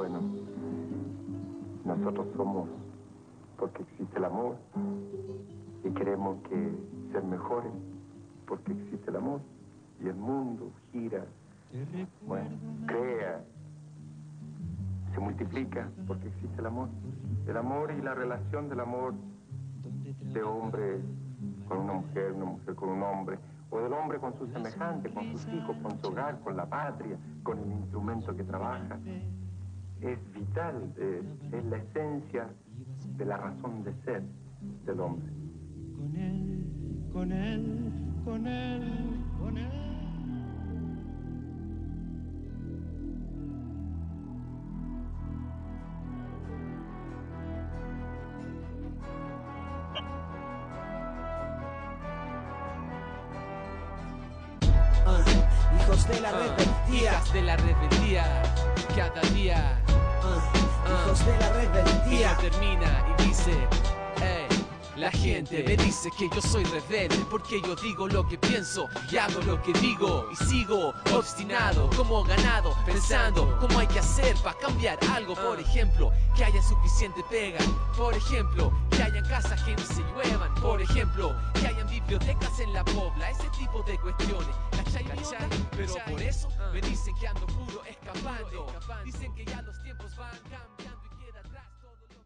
Bueno, nosotros somos porque existe el amor y queremos que ser mejores porque existe el amor y el mundo gira, bueno, crea, se multiplica porque existe el amor. El amor y la relación del amor de hombre con una mujer con un hombre, o del hombre con su semejante, con sus hijos, con su hogar, con la patria, con el instrumento que trabaja, es vital, es la esencia de la razón de ser del hombre. Con él, con él, con él, con él. Hijos de la rebeldía, hijas de la rebeldía, cada día. hijos de la rebeldía. Y termina y dice, la gente me dice que yo soy rebelde porque yo digo lo que pienso y hago lo que digo y sigo obstinado como ganado pensando cómo hay que hacer para cambiar algo. Por ejemplo, que haya suficiente pega. Por ejemplo, que hayan casas que no se lluevan. Por ejemplo, que hayan bibliotecas en la pobla. Ese tipo de cuestiones, ¿cachai? Pero por eso me dicen que ando puro escapando. Dicen que ya los tiempos van cambiando y queda atrás todo lo que...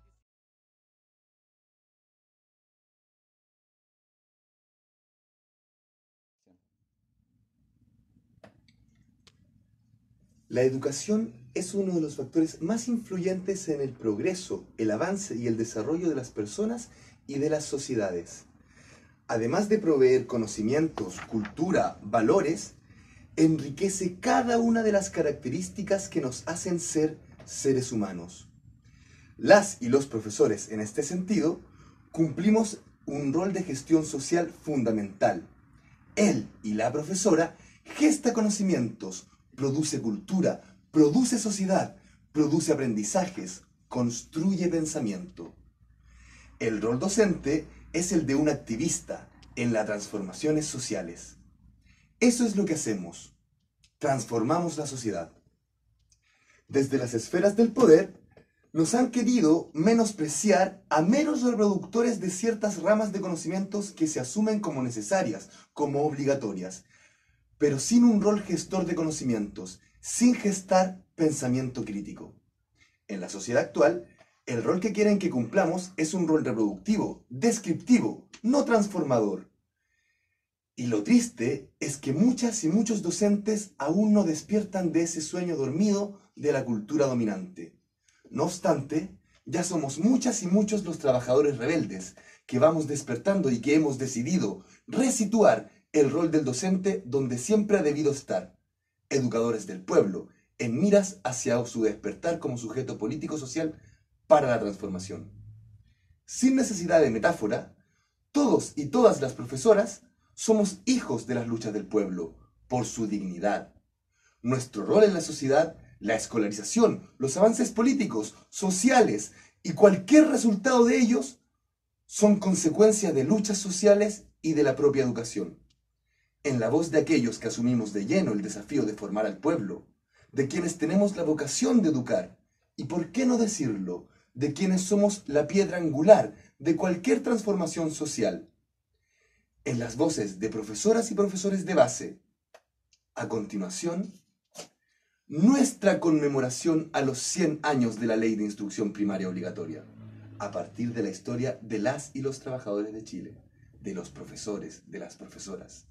La educación es uno de los factores más influyentes en el progreso, el avance y el desarrollo de las personas y de las sociedades. Además de proveer conocimientos, cultura, valores, enriquece cada una de las características que nos hacen ser seres humanos. Las y los profesores, en este sentido, cumplimos un rol de gestión social fundamental. Él y la profesora gesta conocimientos, produce cultura, produce sociedad, produce aprendizajes, construye pensamiento. El rol docente es el de un activista en las transformaciones sociales. Eso es lo que hacemos. Transformamos la sociedad. Desde las esferas del poder, nos han querido menospreciar a meros reproductores de ciertas ramas de conocimientos que se asumen como necesarias, como obligatorias, pero sin un rol gestor de conocimientos, sin gestar pensamiento crítico. En la sociedad actual, el rol que quieren que cumplamos es un rol reproductivo, descriptivo, no transformador. Y lo triste es que muchas y muchos docentes aún no despiertan de ese sueño dormido de la cultura dominante. No obstante, ya somos muchas y muchos los trabajadores rebeldes que vamos despertando y que hemos decidido resituar el rol del docente donde siempre ha debido estar, educadores del pueblo, en miras hacia su despertar como sujeto político-social para la transformación. Sin necesidad de metáfora, todos y todas las profesoras somos hijos de las luchas del pueblo, por su dignidad. Nuestro rol en la sociedad, la escolarización, los avances políticos, sociales y cualquier resultado de ellos son consecuencia de luchas sociales y de la propia educación. En la voz de aquellos que asumimos de lleno el desafío de formar al pueblo, de quienes tenemos la vocación de educar, y por qué no decirlo, de quienes somos la piedra angular de cualquier transformación social. En las voces de profesoras y profesores de base. A continuación, nuestra conmemoración a los 100 años de la Ley de Instrucción Primaria Obligatoria, a partir de la historia de las y los trabajadores de Chile, de los profesores, de las profesoras,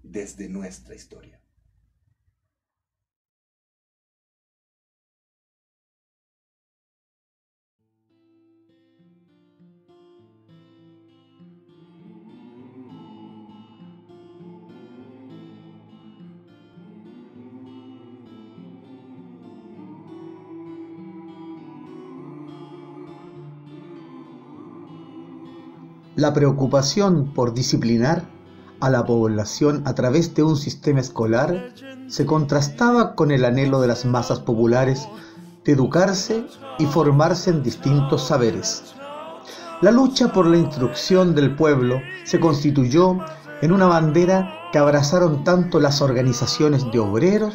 desde nuestra historia. La preocupación por disciplinar a la población a través de un sistema escolar se contrastaba con el anhelo de las masas populares de educarse y formarse en distintos saberes. La lucha por la instrucción del pueblo se constituyó en una bandera que abrazaron tanto las organizaciones de obreros,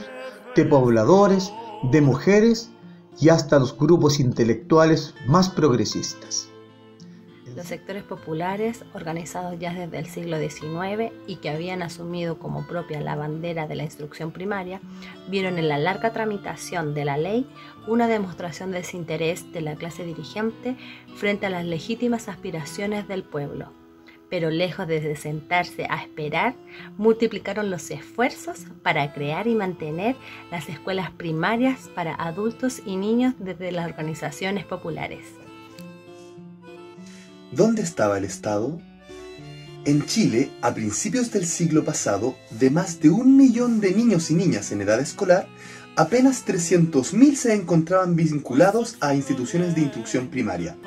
de pobladores, de mujeres y hasta los grupos intelectuales más progresistas. Los sectores populares, organizados ya desde el siglo XIX y que habían asumido como propia la bandera de la instrucción primaria, vieron en la larga tramitación de la ley una demostración de desinterés de la clase dirigente frente a las legítimas aspiraciones del pueblo. Pero lejos de sentarse a esperar, multiplicaron los esfuerzos para crear y mantener las escuelas primarias para adultos y niños desde las organizaciones populares. ¿Dónde estaba el Estado? En Chile, a principios del siglo pasado, de más de 1 millón de niños y niñas en edad escolar, apenas 300.000 se encontraban vinculados a instituciones de instrucción primaria.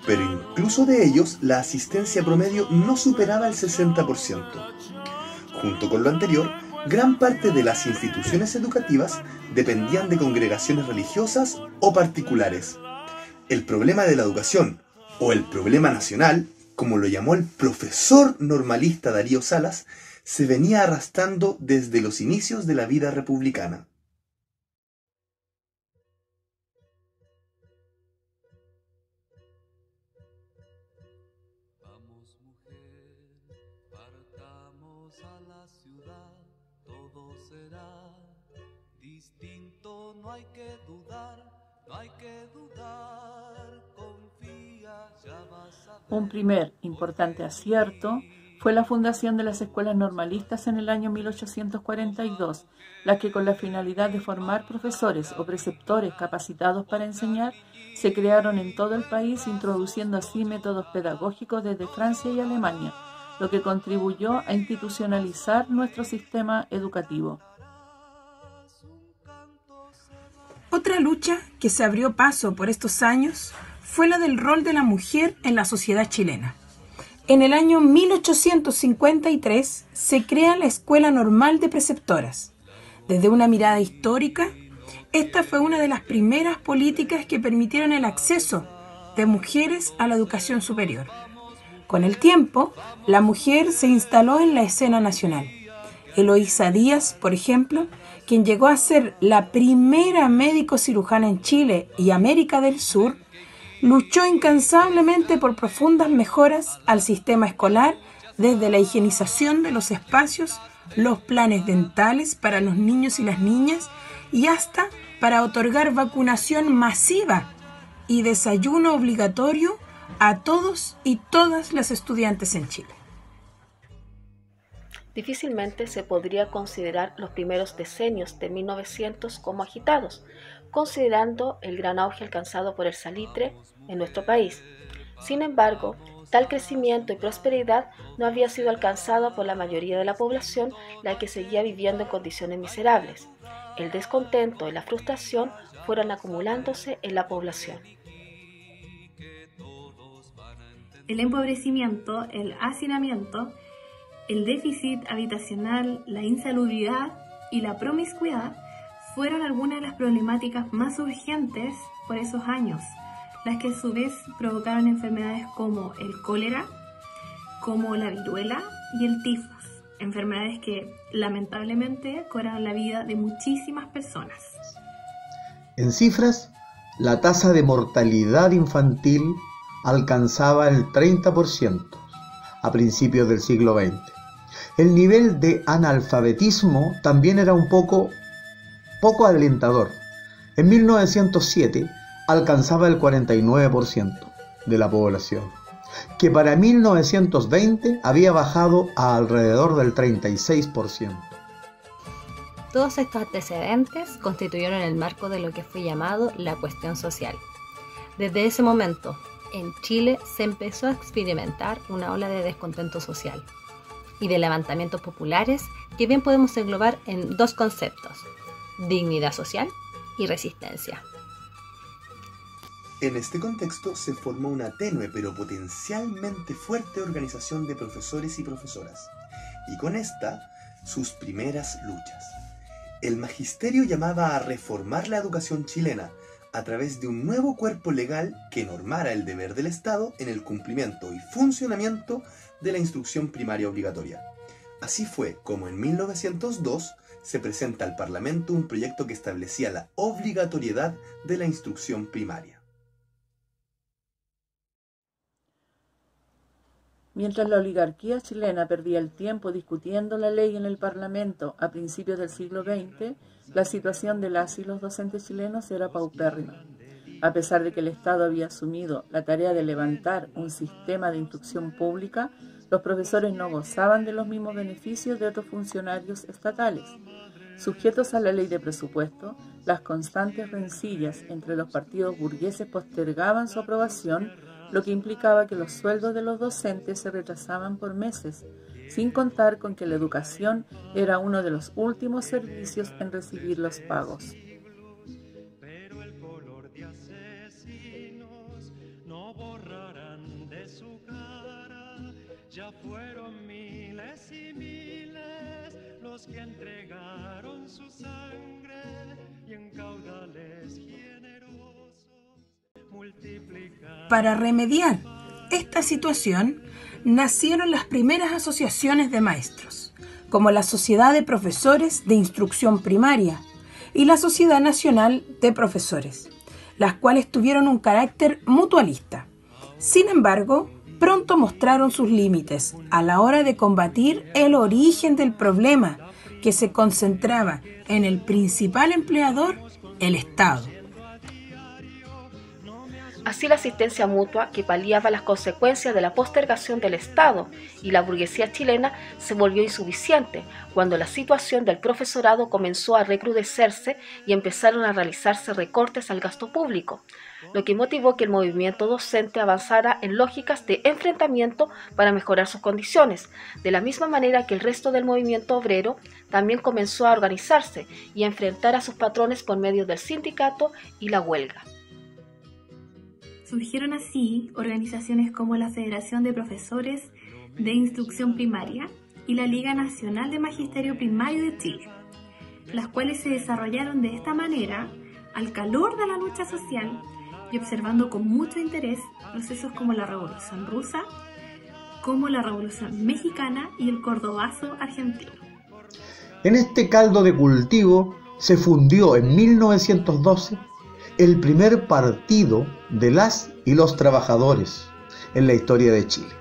Pero incluso de ellos, la asistencia promedio no superaba el 60%. Junto con lo anterior, gran parte de las instituciones educativas dependían de congregaciones religiosas o particulares. El problema de la educación, o el problema nacional, como lo llamó el profesor normalista Darío Salas, se venía arrastrando desde los inicios de la vida republicana. Vamos, mujer, partamos a la ciudad, todo será distinto, no hay que dudar, no hay que dudar, confía, ya vas a ver. Un primer importante acierto fue la fundación de las escuelas normalistas en el año 1842, las que con la finalidad de formar profesores o preceptores capacitados para enseñar, se crearon en todo el país, introduciendo así métodos pedagógicos desde Francia y Alemania, lo que contribuyó a institucionalizar nuestro sistema educativo. Otra lucha que se abrió paso por estos años fue la del rol de la mujer en la sociedad chilena. En el año 1853 se crea la Escuela Normal de Preceptoras. Desde una mirada histórica, esta fue una de las primeras políticas que permitieron el acceso de mujeres a la educación superior. Con el tiempo, la mujer se instaló en la escena nacional. Eloísa Díaz, por ejemplo, quien llegó a ser la primera médico cirujana en Chile y América del Sur, luchó incansablemente por profundas mejoras al sistema escolar, desde la higienización de los espacios, los planes dentales para los niños y las niñas, y hasta para otorgar vacunación masiva y desayuno obligatorio a todos y todas las estudiantes en Chile. Difícilmente se podría considerar los primeros decenios de 1900 como agitados, considerando el gran auge alcanzado por el salitre en nuestro país. Sin embargo, tal crecimiento y prosperidad no había sido alcanzado por la mayoría de la población, la que seguía viviendo en condiciones miserables. El descontento y la frustración fueron acumulándose en la población. El empobrecimiento, el hacinamiento, el déficit habitacional, la insalubridad y la promiscuidad fueron algunas de las problemáticas más urgentes por esos años, las que a su vez provocaron enfermedades como el cólera, como la viruela y el tifus, enfermedades que lamentablemente cobraron la vida de muchísimas personas. En cifras, la tasa de mortalidad infantil alcanzaba el 30% a principios del siglo XX. El nivel de analfabetismo también era un poco alentador. En 1907 alcanzaba el 49% de la población, que para 1920 había bajado a alrededor del 36%. Todos estos antecedentes constituyeron el marco de lo que fue llamado la cuestión social. Desde ese momento, en Chile se empezó a experimentar una ola de descontento social y de levantamientos populares que bien podemos englobar en dos conceptos: dignidad social y resistencia. En este contexto se formó una tenue pero potencialmente fuerte organización de profesores y profesoras, y con esta sus primeras luchas. El magisterio llamaba a reformar la educación chilena a través de un nuevo cuerpo legal que normara el deber del Estado en el cumplimiento y funcionamiento de la instrucción primaria obligatoria. Así fue como en 1902 se presenta al Parlamento un proyecto que establecía la obligatoriedad de la instrucción primaria. Mientras la oligarquía chilena perdía el tiempo discutiendo la ley en el Parlamento a principios del siglo XX, la situación de las y los docentes chilenos era paupérrima. A pesar de que el Estado había asumido la tarea de levantar un sistema de instrucción pública, los profesores no gozaban de los mismos beneficios de otros funcionarios estatales. Sujetos a la ley de presupuesto, las constantes rencillas entre los partidos burgueses postergaban su aprobación, lo que implicaba que los sueldos de los docentes se retrasaban por meses, sin contar con que la educación era uno de los últimos servicios en recibir los pagos. Pero el color de asesinos no borrarán de su cara. Ya fueron miles y miles los que entregaron su sangre y en caudales generosos multiplicaron. Para remediar esta situación, nacieron las primeras asociaciones de maestros, como la Sociedad de Profesores de Instrucción Primaria y la Sociedad Nacional de Profesores, las cuales tuvieron un carácter mutualista. Sin embargo, pronto mostraron sus límites a la hora de combatir el origen del problema, que se concentraba en el principal empleador, el Estado. Así la asistencia mutua, que paliaba las consecuencias de la postergación del Estado y la burguesía chilena, se volvió insuficiente cuando la situación del profesorado comenzó a recrudecerse y empezaron a realizarse recortes al gasto público, lo que motivó que el movimiento docente avanzara en lógicas de enfrentamiento para mejorar sus condiciones, de la misma manera que el resto del movimiento obrero también comenzó a organizarse y a enfrentar a sus patrones por medio del sindicato y la huelga. Surgieron así organizaciones como la Federación de Profesores de Instrucción Primaria y la Liga Nacional de Magisterio Primario de Chile, las cuales se desarrollaron de esta manera al calor de la lucha social y observando con mucho interés procesos como la Revolución Rusa, como la Revolución Mexicana y el Cordobazo argentino. En este caldo de cultivo se fundió en 1912 el primer partido de las y los trabajadores en la historia de Chile,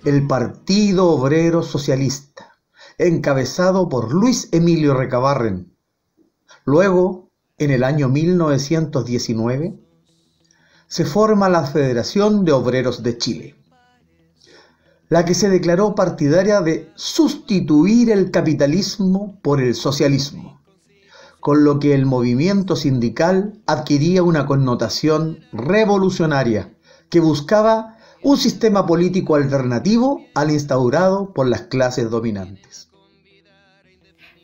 el Partido Obrero Socialista, encabezado por Luis Emilio Recabarren. Luego, en el año 1919, se forma la Federación de Obreros de Chile, la que se declaró partidaria de sustituir el capitalismo por el socialismo, con lo que el movimiento sindical adquiría una connotación revolucionaria que buscaba un sistema político alternativo al instaurado por las clases dominantes.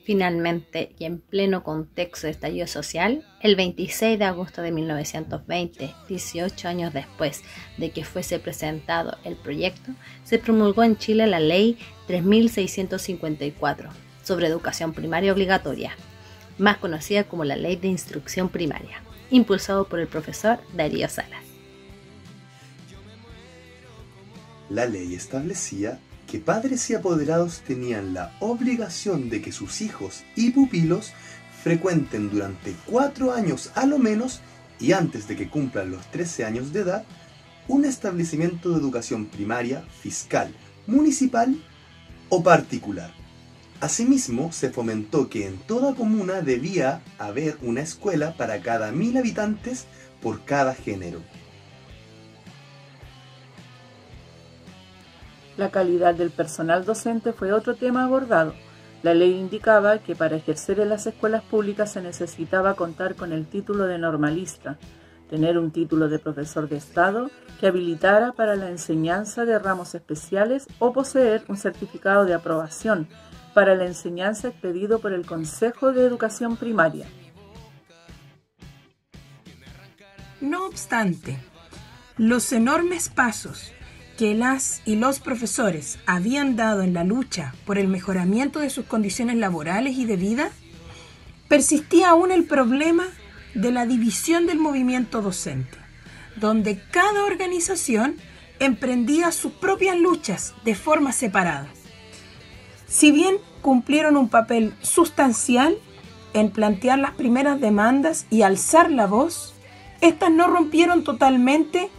Finalmente, y en pleno contexto de estallido social, el 26 de agosto de 1920, 18 años después de que fuese presentado el proyecto, se promulgó en Chile la Ley 3654 sobre educación primaria obligatoria, más conocida como la Ley de Instrucción Primaria, impulsado por el profesor Darío Salas. La ley establecía que padres y apoderados tenían la obligación de que sus hijos y pupilos frecuenten durante 4 años a lo menos y antes de que cumplan los 13 años de edad, un establecimiento de educación primaria, fiscal, municipal o particular. Asimismo, se fomentó que en toda comuna debía haber una escuela para cada 1000 habitantes por cada género. La calidad del personal docente fue otro tema abordado. La ley indicaba que para ejercer en las escuelas públicas se necesitaba contar con el título de normalista, tener un título de profesor de Estado que habilitara para la enseñanza de ramos especiales o poseer un certificado de aprobación para la enseñanza expedido por el Consejo de Educación Primaria. No obstante, los enormes pasos que las y los profesores habían dado en la lucha por el mejoramiento de sus condiciones laborales y de vida, persistía aún el problema de la división del movimiento docente, donde cada organización emprendía sus propias luchas de forma separada. Si bien cumplieron un papel sustancial en plantear las primeras demandas y alzar la voz, estas no rompieron totalmente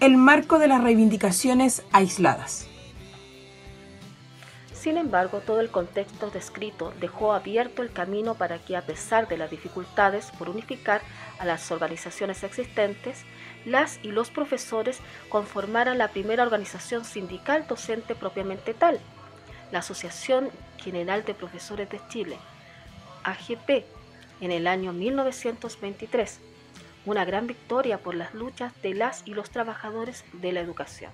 el marco de las reivindicaciones aisladas. Sin embargo, todo el contexto descrito dejó abierto el camino para que, a pesar de las dificultades por unificar a las organizaciones existentes, las y los profesores conformaran la primera organización sindical docente propiamente tal, la Asociación General de Profesores de Chile, AGP, en el año 1923, una gran victoria por las luchas de las y los trabajadores de la educación.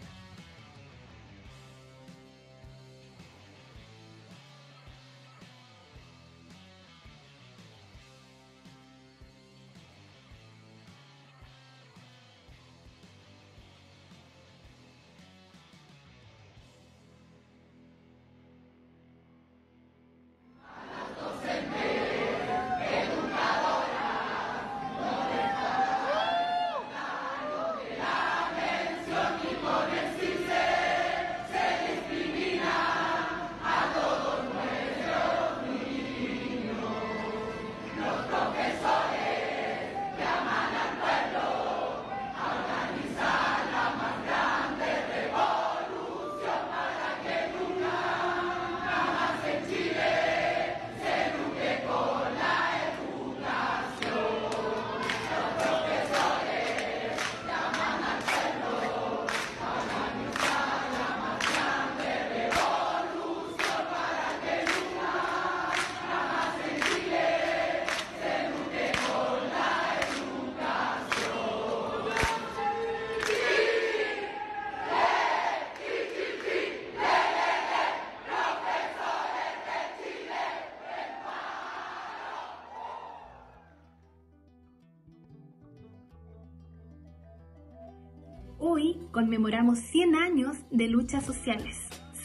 Hoy conmemoramos 100 años de luchas sociales,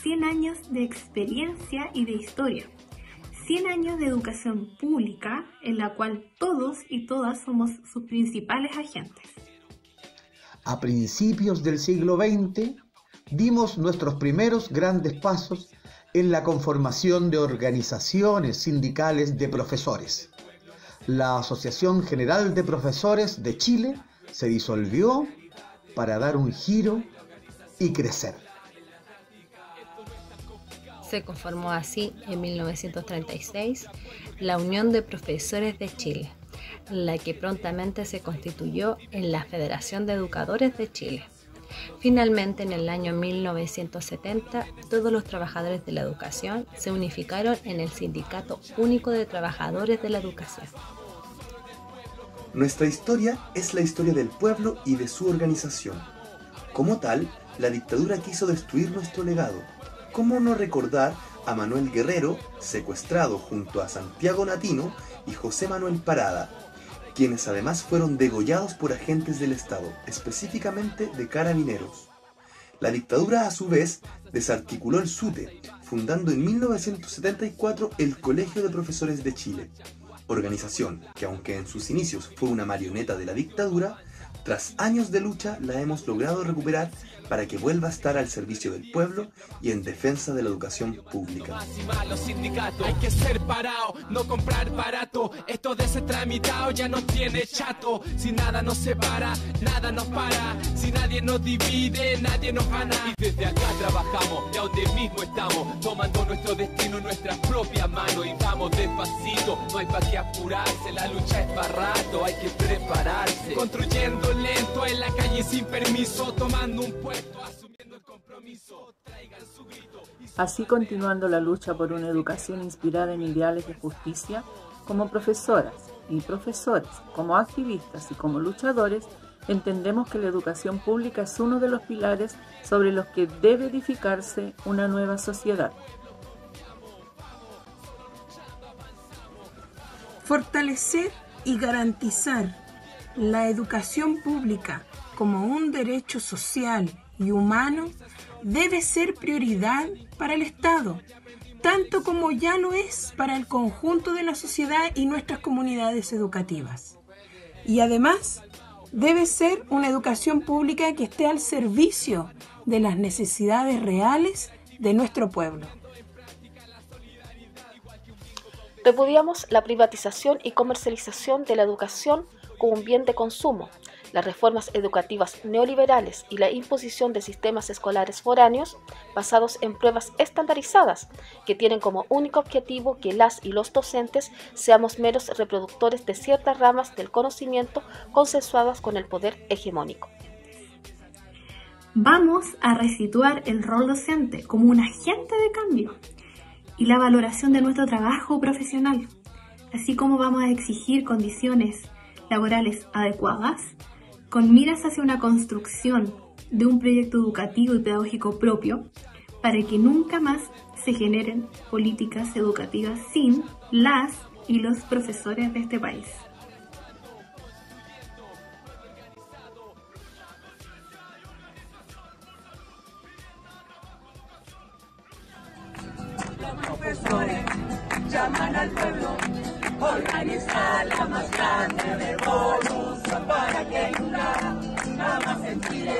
100 años de experiencia y de historia, 100 años de educación pública en la cual todos y todas somos sus principales agentes. A principios del siglo XX dimos nuestros primeros grandes pasos en la conformación de organizaciones sindicales de profesores. La Asociación General de Profesores de Chile se disolvió para dar un giro y crecer. Se conformó así en 1936 la Unión de Profesores de Chile, la que prontamente se constituyó en la Federación de Educadores de Chile. Finalmente, en el año 1970, todos los trabajadores de la educación se unificaron en el Sindicato Único de Trabajadores de la Educación. Nuestra historia es la historia del pueblo y de su organización. Como tal, la dictadura quiso destruir nuestro legado. ¿Cómo no recordar a Manuel Guerrero, secuestrado junto a Santiago Natino y José Manuel Parada, quienes además fueron degollados por agentes del Estado, específicamente de carabineros? La dictadura, a su vez, desarticuló el SUTE, fundando en 1974 el Colegio de Profesores de Chile, organización que, aunque en sus inicios fue una marioneta de la dictadura, tras años de lucha la hemos logrado recuperar para que vuelva a estar al servicio del pueblo y en defensa de la educación pública. Los sindicatos, hay que ser parado, no comprar barato. Esto de ser tramitado ya nos tiene chato. Si nada nos separa, nada nos para. Si nadie nos divide, nadie nos gana. Y desde acá trabajamos, y a donde mismo estamos, tomando nuestro destino en nuestras propias manos. Y vamos despacito, no hay para qué apurarse. La lucha es para rato, hay que prepararse. Construyendo lento en la calle sin permiso, tomando un puesto. Así, continuando la lucha por una educación inspirada en ideales de justicia, como profesoras y profesores, como activistas y como luchadores, entendemos que la educación pública es uno de los pilares sobre los que debe edificarse una nueva sociedad. Fortalecer y garantizar la educación pública como un derecho social y humano debe ser prioridad para el Estado, tanto como ya lo es para el conjunto de la sociedad y nuestras comunidades educativas. Y además, debe ser una educación pública que esté al servicio de las necesidades reales de nuestro pueblo. Repudiamos la privatización y comercialización de la educación como un bien de consumo, las reformas educativas neoliberales y la imposición de sistemas escolares foráneos basados en pruebas estandarizadas que tienen como único objetivo que las y los docentes seamos meros reproductores de ciertas ramas del conocimiento consensuadas con el poder hegemónico. Vamos a resituar el rol docente como un agente de cambio y la valoración de nuestro trabajo profesional, así como vamos a exigir condiciones laborales adecuadas, con miras hacia una construcción de un proyecto educativo y pedagógico propio, para que nunca más se generen políticas educativas sin las y los profesores de este país. Los profesores llaman al pueblo, organiza la más grande revolución para que nada más en Chile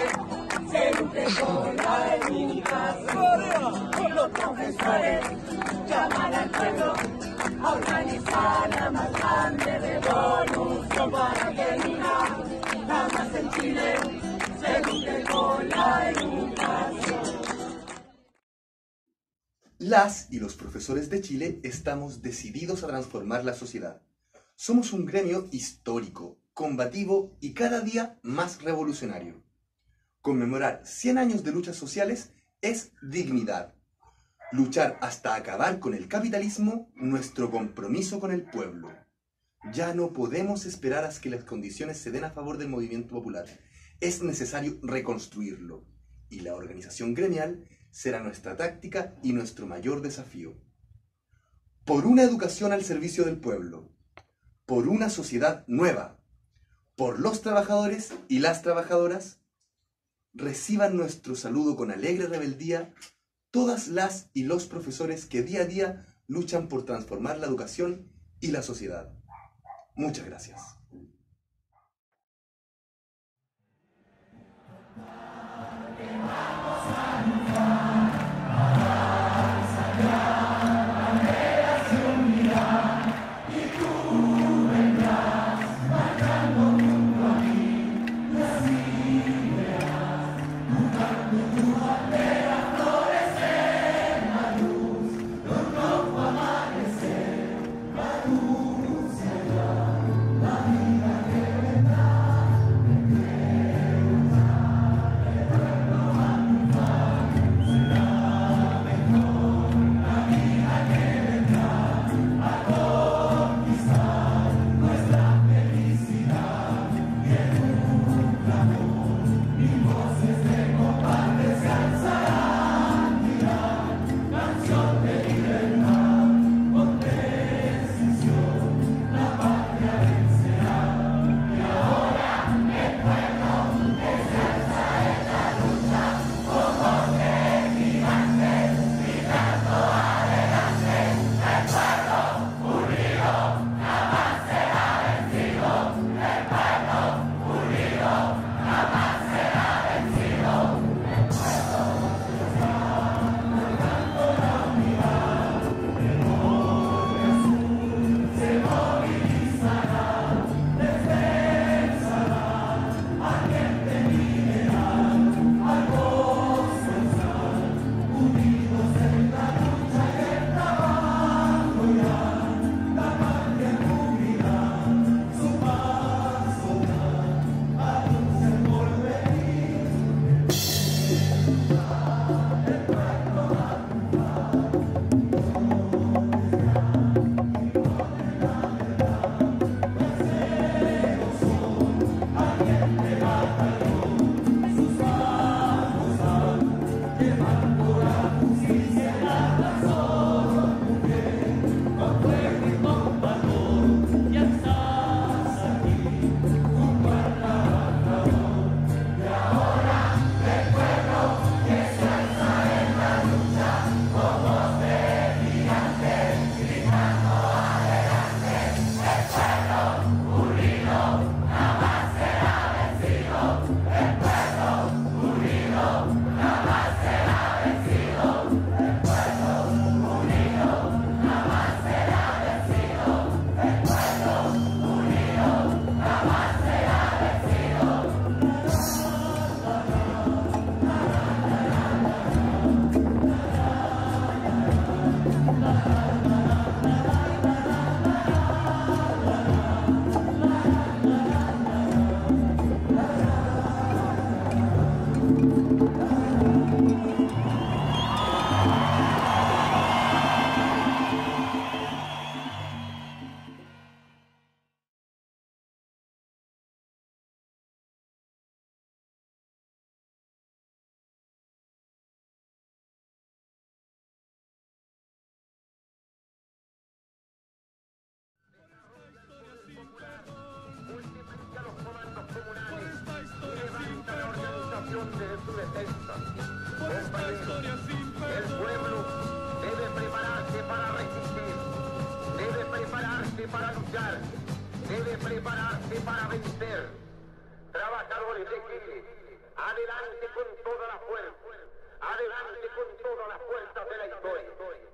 se luche con la educación. Los profesores llaman al pueblo, organiza la más grande revolución para que nada más en Chile se luche con la educación. Las y los profesores de Chile estamos decididos a transformar la sociedad. Somos un gremio histórico, combativo y cada día más revolucionario. Conmemorar 100 años de luchas sociales es dignidad. Luchar hasta acabar con el capitalismo, nuestro compromiso con el pueblo. Ya no podemos esperar a que las condiciones se den a favor del movimiento popular. Es necesario reconstruirlo. Y la organización gremial será nuestra táctica y nuestro mayor desafío. Por una educación al servicio del pueblo, por una sociedad nueva, por los trabajadores y las trabajadoras, reciban nuestro saludo con alegre rebeldía todas las y los profesores que día a día luchan por transformar la educación y la sociedad. Muchas gracias. La defensa. El pueblo debe prepararse para resistir, debe prepararse para luchar, debe prepararse para vencer. Trabajadores de Chile, adelante con toda la fuerza, adelante con todas las fuerzas de la historia.